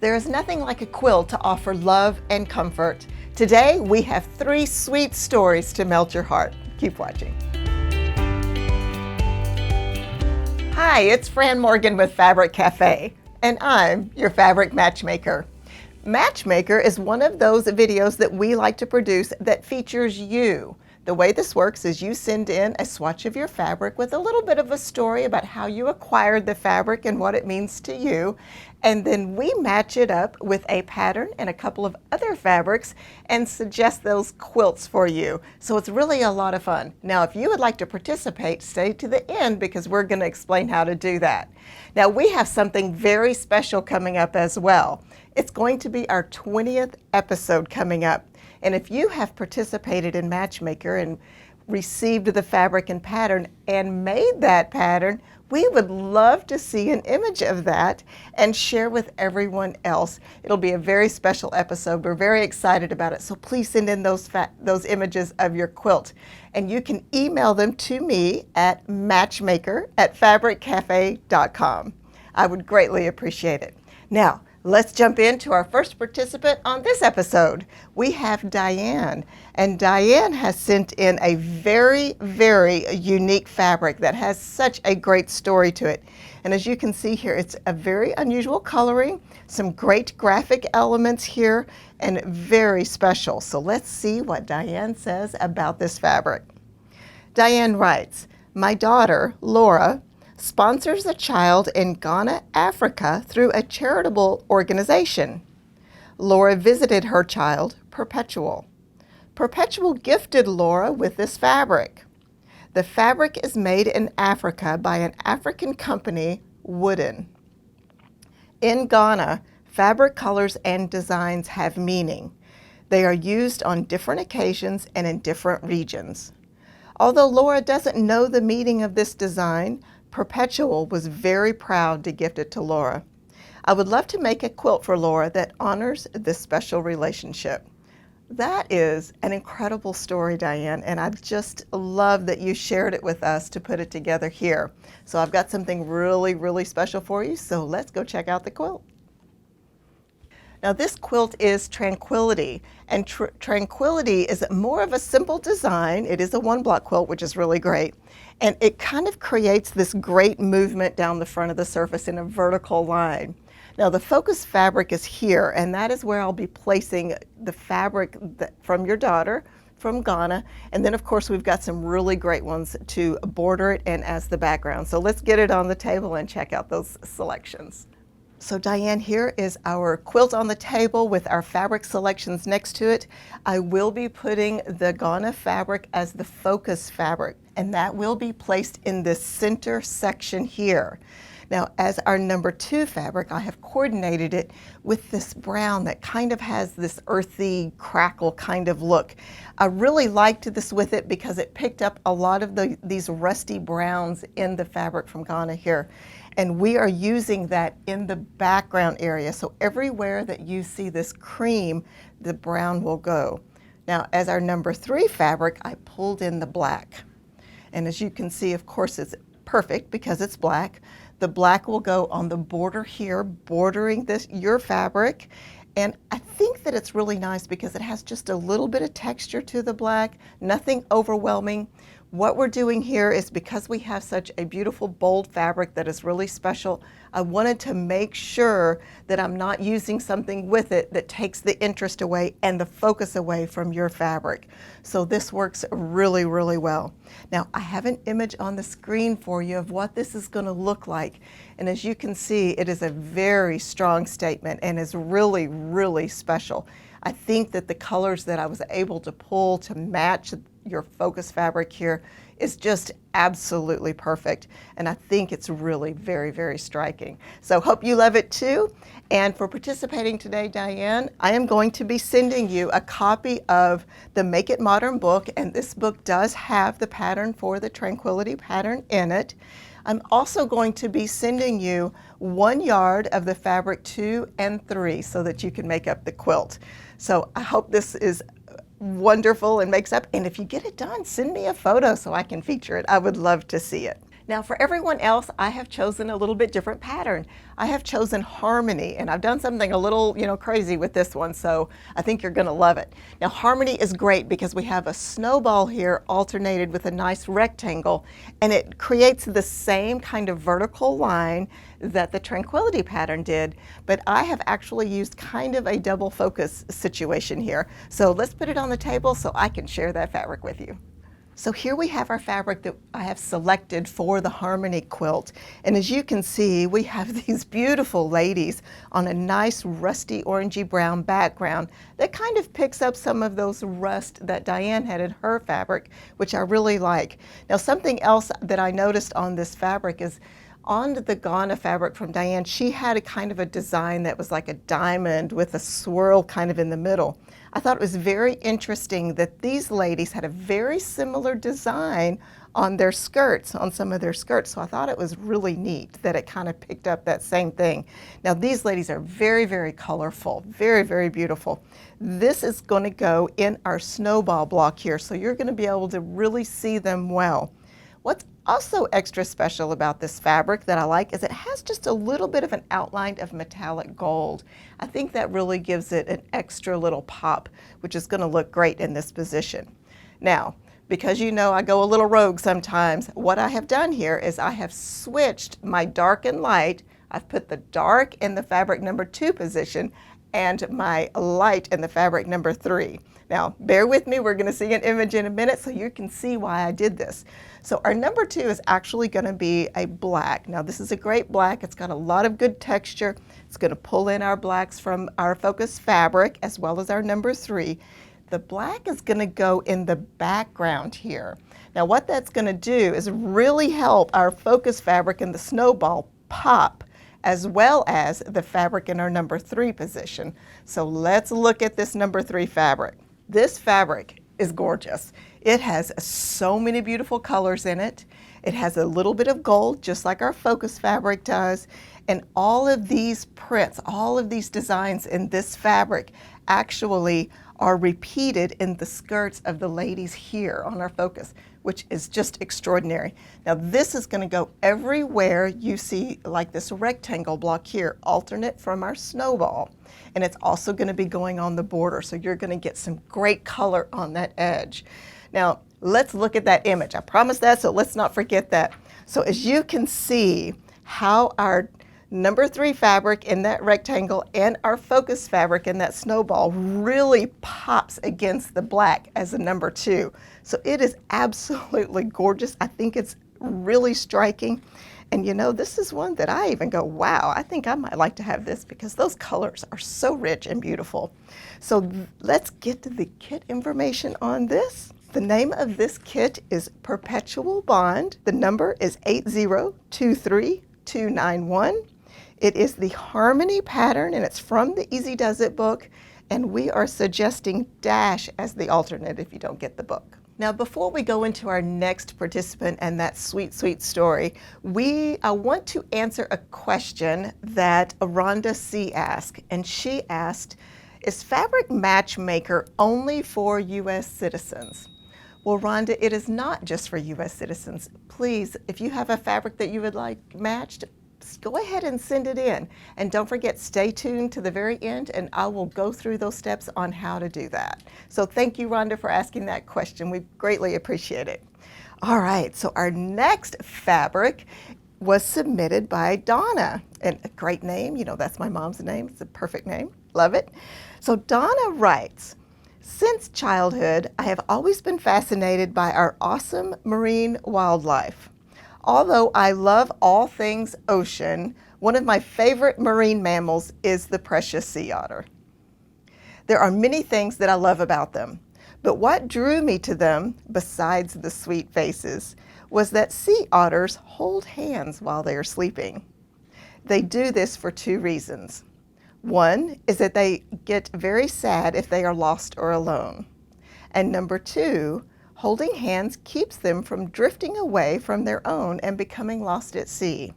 There is nothing like a quilt to offer love and comfort. Today, we have 3 sweet stories to melt your heart. Keep watching. Hi, it's Fran Morgan with Fabric Cafe, and I'm your Fabric Matchmaker. Matchmaker is one of those videos that we like to produce that features you. The way this works is you send in a swatch of your fabric with a little bit of a story about how you acquired the fabric and what it means to you. And then we match it up with a pattern and a couple of other fabrics and suggest those quilts for you. So it's really a lot of fun. Now, if you would like to participate, stay to the end because we're going to explain how to do that. Now, we have something very special coming up as well. It's going to be our 20th episode coming up. And if you have participated in Matchmaker and received the fabric and pattern and made that pattern, we would love to see an image of that and share with everyone else. It'll be a very special episode. We're very excited about it. So please send in those images of your quilt. And you can email them to me at matchmaker@fabriccafe.com. I would greatly appreciate it. Now, let's jump into our first participant on this episode. We have Diane, and Diane has sent in a very, very unique fabric that has such a great story to it. And as you can see here, it's a very unusual coloring, some great graphic elements here, and very special. So let's see what Diane says about this fabric. Diane writes, "My daughter, Laura, sponsors a child in Ghana, Africa through a charitable organization. Laura visited her child, Perpetual. Perpetual gifted Laura with this fabric. The fabric is made in Africa by an African company, Wooden. In Ghana, fabric colors and designs have meaning. They are used on different occasions and in different regions. Although Laura doesn't know the meaning of this design, Perpetual was very proud to gift it to Laura. I would love to make a quilt for Laura that honors this special relationship." That is an incredible story, Diane, and I just love that you shared it with us to put it together here. So I've got something really, really special for you, so let's go check out the quilt. Now this quilt is Tranquility, and Tranquility is more of a simple design. It is a 1-block quilt, which is really great, and it kind of creates this great movement down the front of the surface in a vertical line. Now the focus fabric is here, and that is where I'll be placing the fabric from your daughter from Ghana, and then of course we've got some really great ones to border it in as the background. So let's get it on the table and check out those selections. So Diane, here is our quilt on the table with our fabric selections next to it. I will be putting the Ghana fabric as the focus fabric, and that will be placed in the center section here. Now, as our number 2 fabric, I have coordinated it with this brown that kind of has this earthy crackle kind of look. I really liked this with it because it picked up a lot of these rusty browns in the fabric from Ghana here. And we are using that in the background area. So everywhere that you see this cream, the brown will go. Now, as our number 3 fabric, I pulled in the black. And as you can see, of course, it's perfect because it's black. The black will go on the border here, bordering your fabric. And I think that it's really nice because it has just a little bit of texture to the black, nothing overwhelming. What we're doing here is because we have such a beautiful bold fabric that is really special, I wanted to make sure that I'm not using something with it that takes the interest away and the focus away from your fabric. So this works really, really well. Now, I have an image on the screen for you of what this is going to look like. And as you can see, it is a very strong statement and is really, really special. I think that the colors that I was able to pull to match your focus fabric here is just absolutely perfect. And I think it's really very, very striking. So hope you love it too. And for participating today, Diane, I am going to be sending you a copy of the Make It Modern book. And this book does have the pattern for the Tranquility pattern in it. I'm also going to be sending you 1 yard of the fabric 2 and 3 so that you can make up the quilt. So I hope this is wonderful and makes up. And if you get it done, send me a photo so I can feature it. I would love to see it. Now for everyone else, I have chosen a little bit different pattern. I have chosen Harmony, and I've done something a little, crazy with this one, so I think you're gonna love it. Now Harmony is great because we have a snowball here alternated with a nice rectangle, and it creates the same kind of vertical line that the Tranquility pattern did, but I have actually used kind of a double focus situation here. So let's put it on the table so I can share that fabric with you. So here we have our fabric that I have selected for the Harmony quilt. And as you can see, we have these beautiful ladies on a nice rusty orangey brown background that kind of picks up some of those rust that Diane had in her fabric, which I really like. Now something else that I noticed on this fabric is on the Ghana fabric from Diane, she had a kind of a design that was like a diamond with a swirl kind of in the middle. I thought it was very interesting that these ladies had a very similar design on their skirts, on some of their skirts. So I thought it was really neat that it kind of picked up that same thing. Now these ladies are very, very colorful, very, very beautiful. This is going to go in our snowball block here, so you're going to be able to really see them well. What's also extra special about this fabric that I like is it has just a little bit of an outline of metallic gold. I think that really gives it an extra little pop, which is going to look great in this position. Now, because I go a little rogue sometimes, what I have done here is I have switched my dark and light. I've put the dark in the fabric number 2 position and my light in the fabric number 3. Now, bear with me, we're going to see an image in a minute so you can see why I did this. So our number 2 is actually going to be a black. Now this is a great black. It's got a lot of good texture. It's going to pull in our blacks from our focus fabric as well as our number 3. The black is going to go in the background here. Now what that's going to do is really help our focus fabric in the snowball pop, as well as the fabric in our number 3 position. So let's look at this number 3 fabric. This fabric is gorgeous. It has so many beautiful colors in it. It has a little bit of gold, just like our focus fabric does. And all of these prints, all of these designs in this fabric actually are repeated in the skirts of the ladies here on our focus, which is just extraordinary. Now this is going to go everywhere you see like this rectangle block here, alternate from our snowball. And it's also going to be going on the border, so you're going to get some great color on that edge. Now let's look at that image. I promised that, so let's not forget that. So as you can see how our number 3 fabric in that rectangle and our focus fabric in that snowball really pops against the black as a number 2. So it is absolutely gorgeous. I think it's really striking. And this is one that I even go, wow, I think I might like to have this because those colors are so rich and beautiful. So let's get to the kit information on this. The name of this kit is Perpetual Bond. The number is 8023291. It is the Harmony pattern, and it's from the Easy Does It book, and we are suggesting dash as the alternate if you don't get the book. Now, before we go into our next participant and that sweet, sweet story, I want to answer a question that Rhonda C. asked, and she asked, is Fabric Matchmaker only for U.S. citizens? Well, Rhonda, it is not just for U.S. citizens. Please, if you have a fabric that you would like matched, go ahead and send it in. And don't forget, stay tuned to the very end and I will go through those steps on how to do that. So thank you, Rhonda, for asking that question. We greatly appreciate it. All right, so our next fabric was submitted by Donna. And a great name, that's my mom's name. It's a perfect name. Love it. So Donna writes, since childhood, I have always been fascinated by our awesome marine wildlife. Although I love all things ocean, one of my favorite marine mammals is the precious sea otter. There are many things that I love about them, but what drew me to them, besides the sweet faces, was that sea otters hold hands while they are sleeping. They do this for 2 reasons. One is that they get very sad if they are lost or alone. And number 2, holding hands keeps them from drifting away from their own and becoming lost at sea.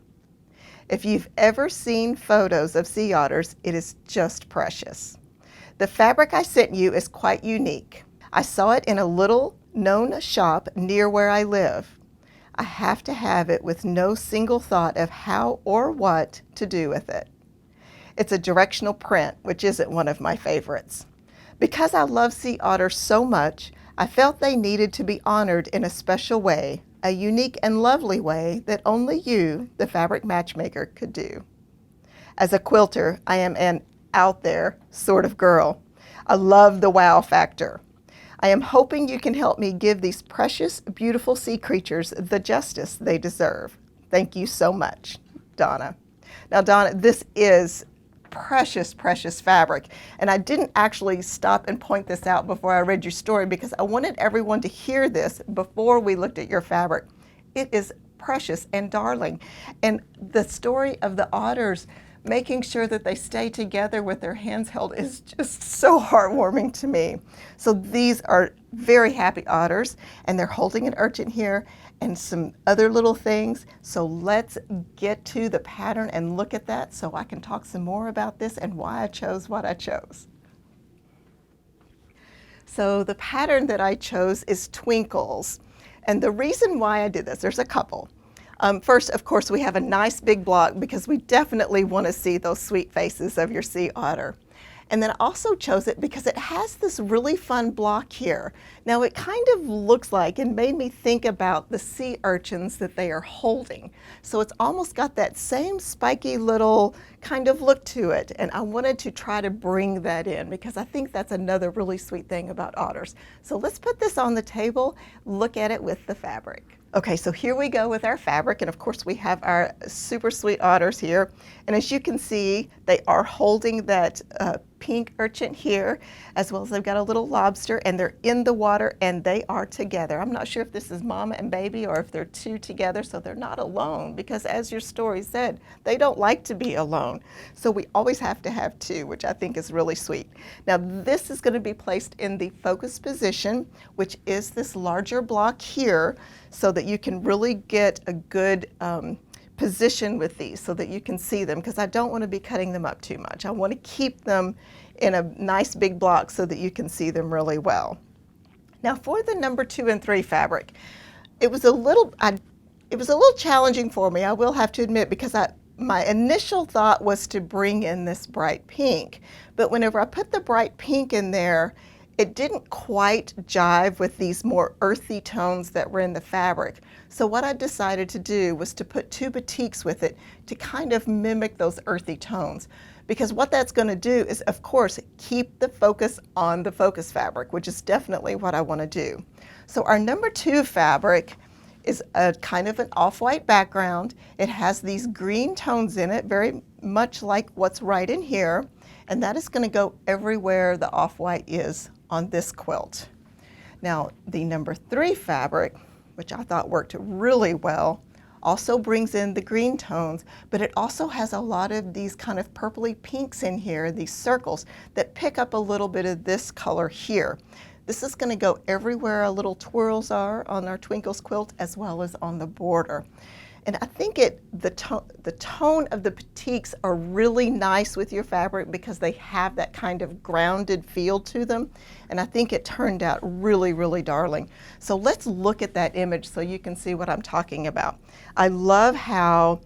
If you've ever seen photos of sea otters, it is just precious. The fabric I sent you is quite unique. I saw it in a little known shop near where I live. I have to have it with no single thought of how or what to do with it. It's a directional print, which isn't one of my favorites. Because I love sea otters so much, I felt they needed to be honored in a special way, a unique and lovely way that only you, the Fabric Matchmaker, could do. As a quilter, I am an out there sort of girl. I love the wow factor. I am hoping you can help me give these precious, beautiful sea creatures the justice they deserve. Thank you so much, Donna. Now, Donna, this is precious, precious fabric. And I didn't actually stop and point this out before I read your story because I wanted everyone to hear this before we looked at your fabric. It is precious and darling. And the story of the otters making sure that they stay together with their hands held is just so heartwarming to me. So these are very happy otters, and they're holding an urchin here and some other little things. So let's get to the pattern and look at that so I can talk some more about this and why I chose what I chose. So the pattern that I chose is Twinkles. And the reason why I did this, there's a couple. First, of course, we have a nice big block because we definitely want to see those sweet faces of your sea otter. And then I also chose it because it has this really fun block here. Now it kind of looks like and made me think about the sea urchins that they are holding. So it's almost got that same spiky little kind of look to it. And I wanted to try to bring that in because I think that's another really sweet thing about otters. So let's put this on the table, look at it with the fabric. Okay, so here we go with our fabric, and of course we have our super sweet otters here. And as you can see, they are holding that pink urchin here, as well as they've got a little lobster, and they're in the water and they are together. I'm not sure if this is mama and baby or if they're two together, so they're not alone, because as your story said, they don't like to be alone. So we always have to have two, which I think is really sweet. Now this is going to be placed in the focus position, which is this larger block here, so that you can really get a good position with these so that you can see them, because I don't want to be cutting them up too much. I want to keep them in a nice big block so that you can see them really well. Now for the number 2 and 3 fabric, it was a little challenging for me, I will have to admit, because my initial thought was to bring in this bright pink, but whenever I put the bright pink in there, it didn't quite jive with these more earthy tones that were in the fabric. So what I decided to do was to put 2 batiks with it to kind of mimic those earthy tones. Because what that's going to do is, of course, keep the focus on the focus fabric, which is definitely what I want to do. So our number 2 fabric is a kind of an off-white background. It has these green tones in it, very much like what's right in here. And that is going to go everywhere the off-white is on this quilt. Now the number 3 fabric, which I thought worked really well, also brings in the green tones, but it also has a lot of these kind of purpley pinks in here, these circles that pick up a little bit of this color here. This is going to go everywhere our little twirls are on our Twinkles quilt, as well as on the border. And I think the tone of the batiks are really nice with your fabric because they have that kind of grounded feel to them. And I think it turned out really, really darling. So let's look at that image so you can see what I'm talking about. I love how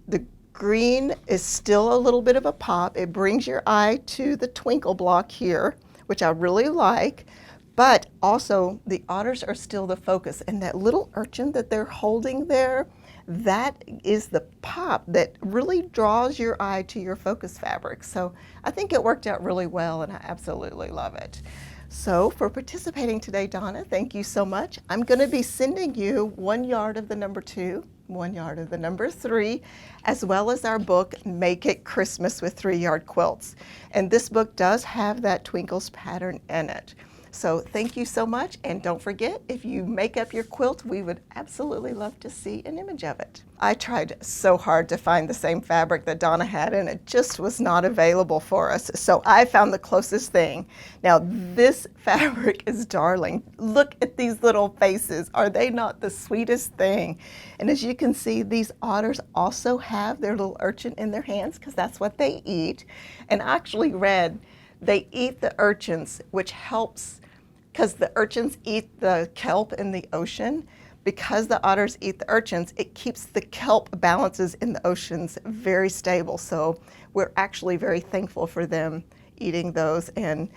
the green is still a little bit of a pop. It brings your eye to the twinkle block here, which I really like. But also the otters are still the focus. And that little urchin that they're holding there, that is the pop that really draws your eye to your focus fabric. So I think it worked out really well and I absolutely love it. So for participating today, Donna, thank you so much. I'm going to be sending you 1 yard of the number 2, 1 yard of the number 3, as well as our book, Make It Christmas with 3-Yard Quilts. And this book does have that Twinkles pattern in it. So thank you so much, and don't forget, if you make up your quilt, we would absolutely love to see an image of it. I tried so hard to find the same fabric that Donna had, and it just was not available for us, so I found the closest thing. Now this fabric is darling. Look at these little faces. Are they not the sweetest thing? And as you can see, these otters also have their little urchin in their hands because that's what they eat. And I actually read they eat the urchins, which helps because the urchins eat the kelp in the ocean, because the otters eat the urchins, it keeps the kelp balances in the oceans very stable. So we're actually very thankful for them eating those and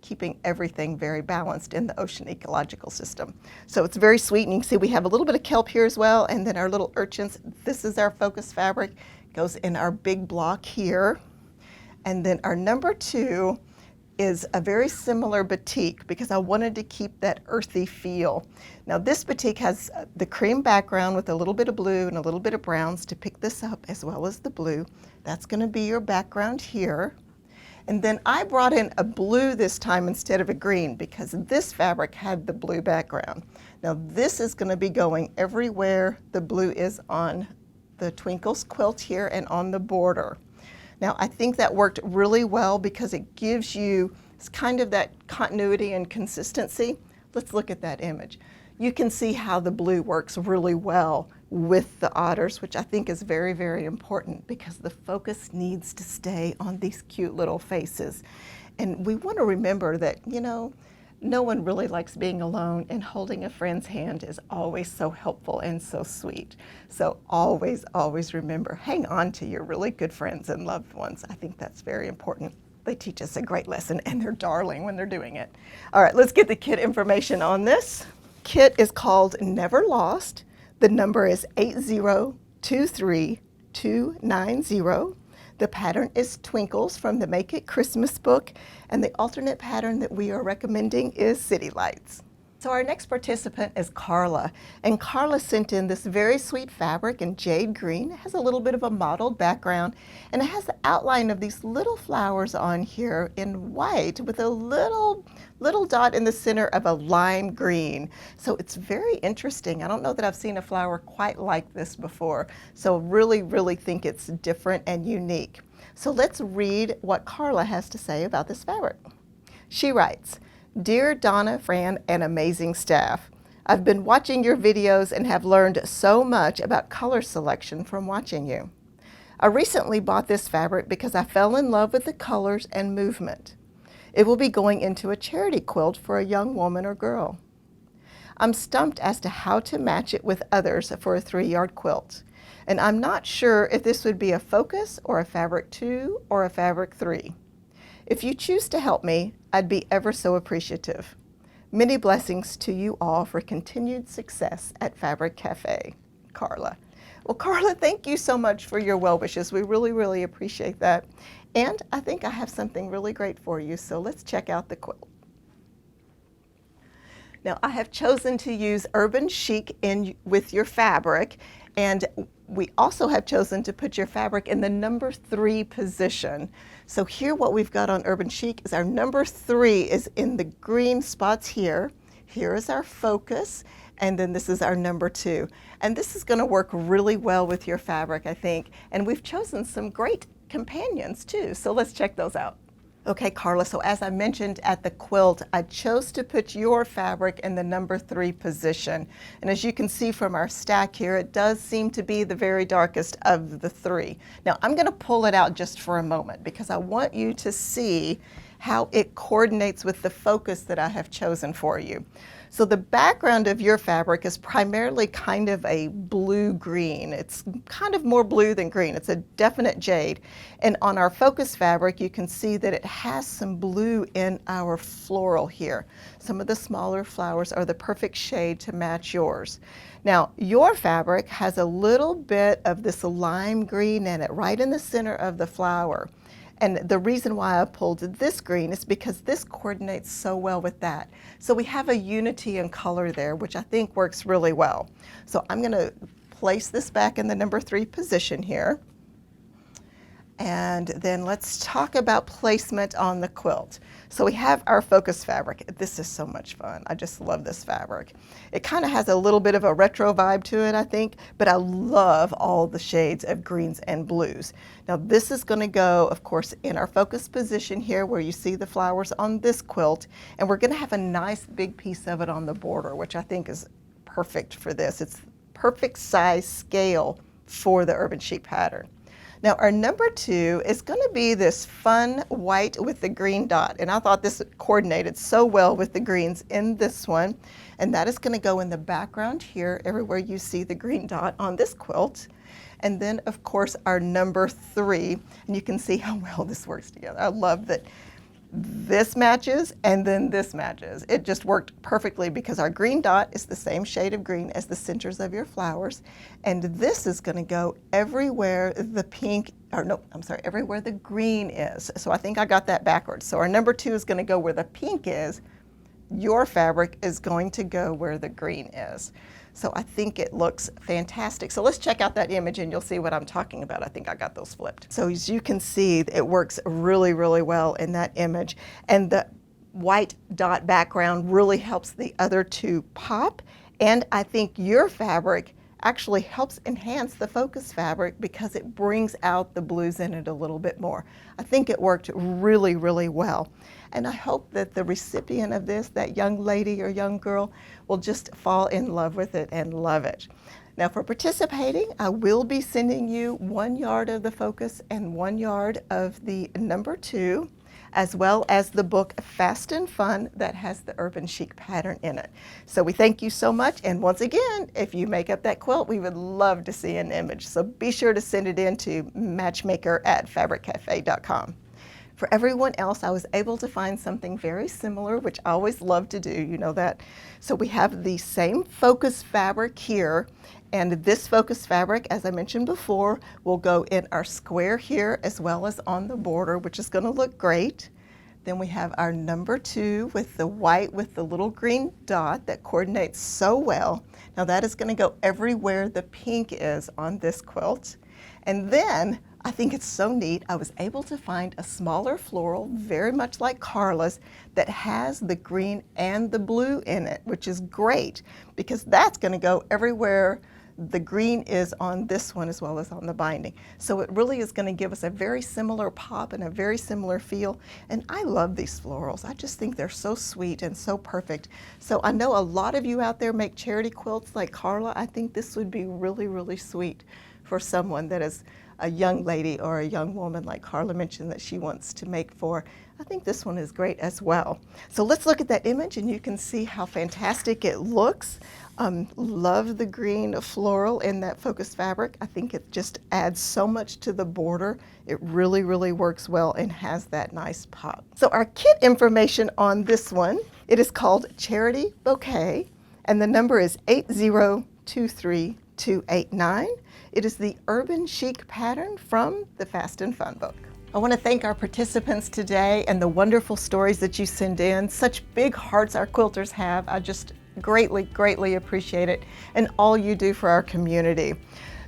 keeping everything very balanced in the ocean ecological system. So it's very sweet, and you can see we have a little bit of kelp here as well, and then our little urchins. This is our focus fabric, goes in our big block here. And then our number 2 is a very similar batik because I wanted to keep that earthy feel. Now this batik has the cream background with a little bit of blue and a little bit of browns to pick this up, as well as the blue. That's going to be your background here. And then I brought in a blue this time instead of a green because this fabric had the blue background. Now this is going to be going everywhere the blue is on the Twinkles quilt here and on the border. Now I think that worked really well because it gives you kind of that continuity and consistency. Let's look at that image. You can see how the blue works really well with the otters, which I think is very, very important because the focus needs to stay on these cute little faces. And we want to remember that, you know, no one really likes being alone, and holding a friend's hand is always so helpful and so sweet. So always, always remember, hang on to your really good friends and loved ones. I think that's very important. They teach us a great lesson, and they're darling when they're doing it. All right, let's get the kit information on this. Kit is called Never Lost. The number is 8023290. The pattern is Twinkles from the Make It Christmas book, and the alternate pattern that we are recommending is City Lights. So our next participant is Carla, and Carla sent in this very sweet fabric in jade green. It has a little bit of a mottled background, and it has the outline of these little flowers on here in white with a little dot in the center of a lime green. So it's very interesting. I don't know that I've seen a flower quite like this before. So really, really think it's different and unique. So let's read what Carla has to say about this fabric. She writes, "Dear Donna, Fran, and amazing staff, I've been watching your videos and have learned so much about color selection from watching you. I recently bought this fabric because I fell in love with the colors and movement. It will be going into a charity quilt for a young woman or girl. I'm stumped as to how to match it with others for a 3-yard quilt, and I'm not sure if this would be a focus or a fabric 2 or a fabric 3. If you choose to help me, I'd be ever so appreciative. Many blessings to you all for continued success at Fabric Cafe, Carla." Well, Carla, thank you so much for your well wishes. We really, really appreciate that. And I think I have something really great for you, so let's check out the quilt. Now, I have chosen to use Urban Chic with your fabric, and we also have chosen to put your fabric in the number 3 position. So here what we've got on Urban Chic is our number 3 is in the green spots here. Here is our focus, and then this is our number 2. And this is going to work really well with your fabric, I think. And we've chosen some great companions too, so let's check those out. Okay, Carla, so as I mentioned at the quilt, I chose to put your fabric in the number 3 position. And as you can see from our stack here, it does seem to be the very darkest of the 3. Now, I'm going to pull it out just for a moment because I want you to see how it coordinates with the focus that I have chosen for you. So the background of your fabric is primarily kind of a blue-green. It's kind of more blue than green. It's a definite jade. And on our focus fabric, you can see that it has some blue in our floral here. Some of the smaller flowers are the perfect shade to match yours. Now, your fabric has a little bit of this lime green in it, right in the center of the flower. And the reason why I pulled this green is because this coordinates so well with that. So we have a unity in color there, which I think works really well. So I'm going to place this back in the number 3 position here. And then let's talk about placement on the quilt. So we have our focus fabric. This is so much fun. I just love this fabric. It kind of has a little bit of a retro vibe to it, I think, but I love all the shades of greens and blues. Now this is going to go, of course, in our focus position here where you see the flowers on this quilt, and we're going to have a nice big piece of it on the border, which I think is perfect for this. It's perfect size scale for the Urban Chic pattern. Now our number 2 is going to be this fun white with the green dot, and I thought this coordinated so well with the greens in this one, and that is going to go in the background here everywhere you see the green dot on this quilt. And then of course our number 3, and you can see how well this works together. I love that this matches and then this matches. It just worked perfectly because our green dot is the same shade of green as the centers of your flowers, and this is going to go everywhere the pink, or no, I'm sorry, everywhere the green is. So I think I got that backwards. So our number 2 is going to go where the pink is. Your fabric is going to go where the green is. So I think it looks fantastic. So let's check out that image and you'll see what I'm talking about. I think I got those flipped. So as you can see, it works really, really well in that image. And the white dot background really helps the other 2 pop. And I think your fabric actually helps enhance the focus fabric because it brings out the blues in it a little bit more. I think it worked really, really well. And I hope that the recipient of this, that young lady or young girl, will just fall in love with it and love it. Now for participating, I will be sending you 1 yard of the focus and 1 yard of the number 2, as well as the book Fast and Fun that has the urban chic pattern in it. So we thank you so much, and once again, if you make up that quilt, we would love to see an image. So be sure to send it in to matchmaker@fabriccafe.com. For everyone else, I was able to find something very similar, which I always love to do, you know that. So we have the same focus fabric here, and this focus fabric, as I mentioned before, will go in our square here as well as on the border, which is going to look great. Then we have our number 2 with the white with the little green dot that coordinates so well. Now that is going to go everywhere the pink is on this quilt. And then I think it's so neat, I was able to find a smaller floral, very much like Carla's, that has the green and the blue in it, which is great because that's going to go everywhere the green is on this one as well as on the binding. So it really is going to give us a very similar pop and a very similar feel. And I love these florals. I just think they're so sweet and so perfect. So I know a lot of you out there make charity quilts like Carla. I think this would be really, really sweet for someone that is a young lady or a young woman like Carla mentioned that she wants to make for. I think this one is great as well. So let's look at that image and you can see how fantastic it looks. Love the green floral in that focus fabric. I think it just adds so much to the border. It really, really works well and has that nice pop. So our kit information on this one, it is called Charity Bouquet, and the number is 8023289. It is the Urban Chic pattern from the Fast and Fun book. I want to thank our participants today and the wonderful stories that you send in. Such big hearts our quilters have. I just greatly, greatly appreciate it and all you do for our community.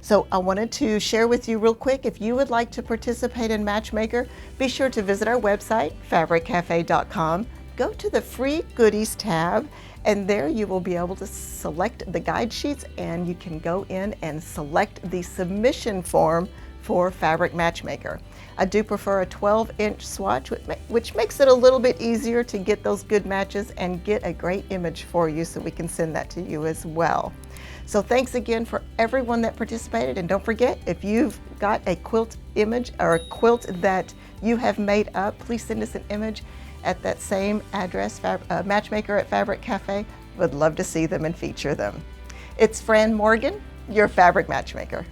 So I wanted to share with you real quick, if you would like to participate in Matchmaker, be sure to visit our website, fabriccafe.com. Go to the free goodies tab, and there you will be able to select the guide sheets and you can go in and select the submission form for Fabric Matchmaker. I do prefer a 12-inch swatch, which makes it a little bit easier to get those good matches and get a great image for you so we can send that to you as well. So thanks again for everyone that participated, and don't forget, if you've got a quilt image or a quilt that you have made up, please send us an image at that same address, Matchmaker at Fabric Cafe. Would love to see them and feature them. It's Fran Morgan, your Fabric Matchmaker.